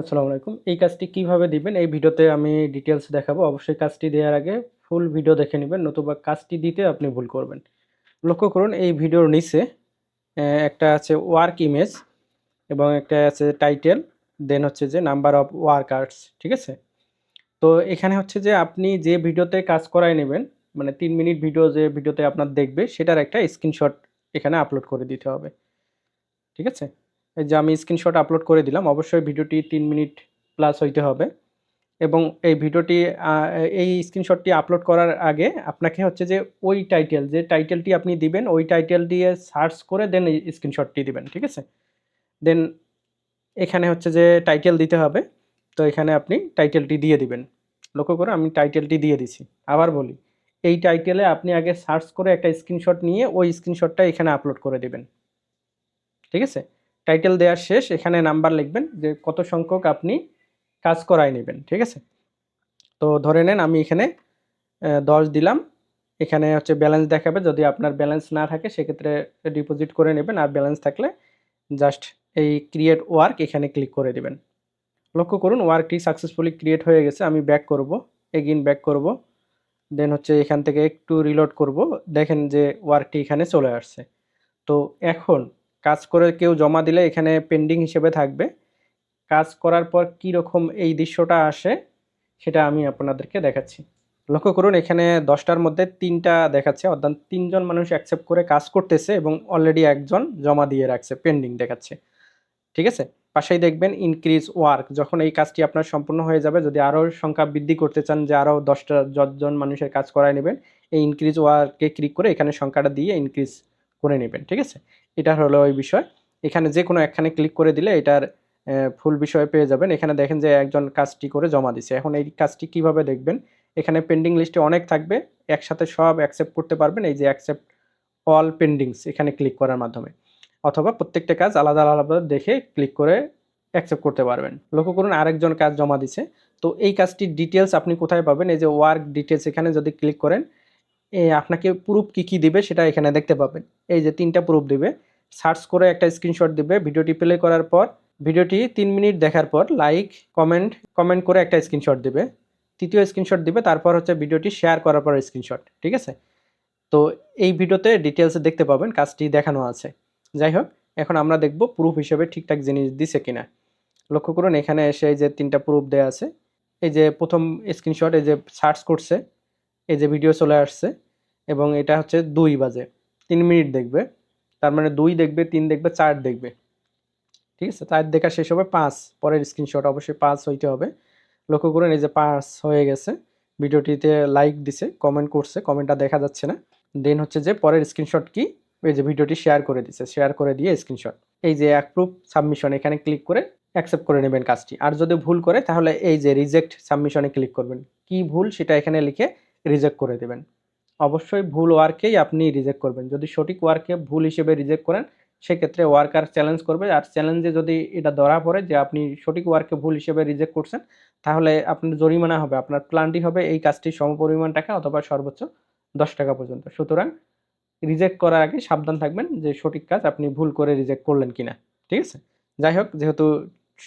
আসসালামু আলাইকুম। এই কাজটি কিভাবে দিবেন এই ভিডিওতে আমি ডিটেইলস দেখাবো। অবশ্যই কাজটি দেওয়ার আগে ফুল ভিডিও দেখে নিবেন, নতুবা কাজটি দিতে আপনি ভুল করবেন। লক্ষ্য করুন এই ভিডিওর নিচে একটা আছে ওয়ার্ক ইমেজ এবং একটা আছে টাইটেল, দেন হচ্ছে যে নাম্বার অফ ওয়ার্কার্স, ঠিক আছে? তো এখানে হচ্ছে যে আপনি যে ভিডিওতে কাজ করায় নেবেন, মানে ৩ মিনিট ভিডিও যে ভিডিওতে আপনার দেখবে সেটার একটা স্ক্রিনশট এখানে আপলোড করে দিতে হবে। ঠিক আছে? এই যে আমি স্ক্রিনশট আপলোড করে দিলাম। অবশ্যই ভিডিওটি ৩ মিনিট প্লাস হইতে হবে। এবং এই ভিডিওটি আ এই স্ক্রিনশটটি আপলোড করার আগে আপনাকে হচ্ছে যে ওই টাইটেল, যে টাইটেলটি আপনি দিবেন ওই টাইটেল দিয়ে সার্চ করে দেন এই স্ক্রিনশটটি দিবেন। ঠিক আছে? দেন এখানে হচ্ছে যে টাইটেল দিতে হবে। তো এখানে আপনি টাইটেলটি দিয়ে দিবেন। লক্ষ্য করুন আমি টাইটেলটি দিয়ে দিছি। আবার বলি, এই টাইটেলে আপনি আগে সার্চ করে একটা স্ক্রিনশট নিয়ে ওই স্ক্রিনশটটা এখানে আপলোড করে দিবেন। ঠিক আছে? টাইটেল দেওয়া শেষ, এখানে নাম্বার লিখবেন যে কত সংখ্যক আপনি কাজ করায় নিবেন। ঠিক আছে? তো ধরে নেন আমি এখানে ১০ দিলাম। এখানে হচ্ছে ব্যালেন্স দেখাবে। যদি আপনার ব্যালেন্স না থাকে সেক্ষেত্রে ডিপোজিট করে নেবেন। আর ব্যালেন্স থাকলে জাস্ট এই ক্রিয়েট ওয়ার্ক এখানে ক্লিক করে দিবেন। লক্ষ্য করুন ওয়ার্কটি সাকসেসফুলি ক্রিয়েট হয়ে গেছে। আমি ব্যাক করব, এগেইন ব্যাক করব। দেন হচ্ছে এখান থেকে একটু রিলোড করব। দেখেন যে ওয়ার্কটি এখানে চলে আসছে। তো এখন কাজ করে কেউ জমা দিলে এখানে পেন্ডিং হিসেবে থাকবে। কাজ করার পর কিরকম এই দৃশ্যটা আসে সেটা আমি আপনাদেরকে দেখাচ্ছি। লক্ষ্য করুন এখানে ১০ টার মধ্যে ৩ টা দেখাচ্ছে, অর্থাৎ ৩ জন মানুষ অ্যাকসেপ্ট করে কাজ করতেছে এবং অলরেডি একজন জমা দিয়ে রাখছে, পেন্ডিং দেখাচ্ছে। ঠিক আছে? পাশেই দেখবেন ইনক্রিজ ওয়ার্ক, যখন এই কাজটি আপনার সম্পূর্ণ হয়ে যাবে, যদি আরও সংখ্যা বৃদ্ধি করতে চান যে আরও ১০ জন মানুষের কাজ করায় নেবেন, এই ইনক্রিজ ওয়ার্কে ক্লিক করে এখানে সংখ্যাটা দিয়ে ইনক্রিজ করে নেবেন। ঠিক আছে? এটা হলো ওই বিষয়। এখানে যেকোনো একখানে ক্লিক করে দিলে এটার ফুল বিষয় পেয়ে যাবেন। এখানে দেখেন যে একজন কাজটি করে জমা দিছে। এখন এই কাজটি কিভাবে দেখবেন? এখানে পেন্ডিং লিস্টে অনেক থাকবে। একসাথে সব অ্যাকসেপ্ট করতে পারবেন। এই যে অ্যাকসেপ্ট অল পেন্ডিংস এখানে ক্লিক করার মাধ্যমে। অথবা প্রত্যেকটা কাজ আলাদা, আলাদা দেখে ক্লিক করে অ্যাকসেপ্ট করতে পারবেন। লক্ষ্য করুন আরেকজন কাজ জমা দিছে। তো এই কাজটির ডিটেইলস আপনি কোথায় পাবেন? এই যে ওয়ার্ক ডিটেইলস এখানে যদি ক্লিক করেন, আপনাকে প্রুফ কি, কি দিবে সেটা এখানে দেখতে পাবেন। এই যে ৩ টা প্রুফ দিবে। সার্চ করে একটা স্ক্রিনশট দিবে। ভিডিওটি প্লে করার পর, ভিডিওটি ৩ মিনিট দেখার পর লাইক, কমেন্ট করে একটা স্ক্রিনশট দিবে। ৩য় স্ক্রিনশট দিবে, তারপর হচ্ছে ভিডিওটি শেয়ার করার পর স্ক্রিনশট। ঠিক আছে? তো এই ভিডিওতে ডিটেইলসে দেখতে পাবেন কাজটি দেখানো আছে। যাই হোক, এখন আমরা দেখব প্রুফ হিসেবে ঠিকঠাক জিনিস দিছে কিনা। লক্ষ্য করুন এখানে এসে এই যে ৩ টা প্রুফ দেয়া আছে। এই যে ১ম স্ক্রিনশট, এই যে সার্চ করছে, এই যে ভিডিও চলে আসছে এবং এটা হচ্ছে ২ বাজে। ৩ মিনিট দেখবে। তার মানে ২ দেখবে, ৩ দেখবে, ৪ দেখবে। ঠিক আছে? ৪ দেখা শেষ হবে ৫, পরের স্ক্রিনশট অবশ্যই ৫ হইতে হবে। লক্ষ্য করুন এই যে ৫ হয়ে গেছে। ভিডিওটিতে লাইক দিছে, কমেন্ট করছে, কমেন্টটা দেখা যাচ্ছে না। দেন হচ্ছে যে পরের স্ক্রিনশট কি? এই যে ভিডিওটি শেয়ার করে দিছে। শেয়ার করে দিয়ে স্ক্রিনশট। এই যে অ্যাপ্রুভ সাবমিশন এখানে ক্লিক করে অ্যাকসেপ্ট করে নেবেন কাজটি। আর যদি ভুল করে তাহলে এই যে রিজেক্ট সাবমিশনে ক্লিক করবেন। কি ভুল সেটা এখানে লিখে রিজেক্ট করে দিবেন। অবশ্যই ভুল ওয়ার্কেই আপনি রিজেক্ট করবেন। যদি সঠিক ওয়ার্কে ভুল হিসেবে রিজেক্ট করেন, সেক্ষেত্রে ওয়ার্কার চ্যালেঞ্জ করবে। আর চ্যালেঞ্জে যদি এটা ধরা পড়ে যে আপনি সঠিক ওয়ার্ককে ভুল হিসেবে রিজেক্ট করছেন, তাহলে আপনার জরিমানা হবে। আপনার প্ল্যানটি হবে এই কাজটির সমপরিমাণ টাকা অথবা সর্বোচ্চ ৳১০ পর্যন্ত। সুতরাং রিজেক্ট করার আগে সাবধান থাকবেন যে সঠিক কাজ আপনি ভুল করে রিজেক্ট করলেন কিনা। ঠিক আছে? যাই হোক, যেহেতু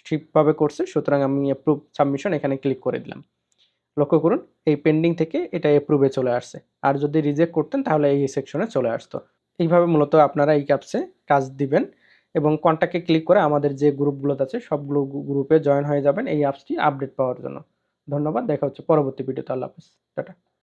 ঠিকভাবে করছে সুতরাং আমি অ্যাপ্রুভ সাবমিশন এখানে ক্লিক করে দিলাম। লক্ষ্য করুন এই পেন্ডিং থেকে এটা অ্যাপ্রুভ এ চলে আসছে। আর যদি রিজেক্ট করতেন তাহলে এই সেকশনে চলে আসতো। এইভাবে মূলত আপনারা এই অ্যাপসে কাজ দিবেন এবং কনট্যাক্ট এ ক্লিক করে আমাদের যে গ্রুপগুলোতে আছে সবগুলো গ্রুপে জয়েন হয়ে যাবেন এই অ্যাপসটি আপডেট পাওয়ার জন্য। ধন্যবাদ। দেখা হচ্ছে পরবর্তী ভিডিওতে। আল্লাহ হাফেজ। টাটা।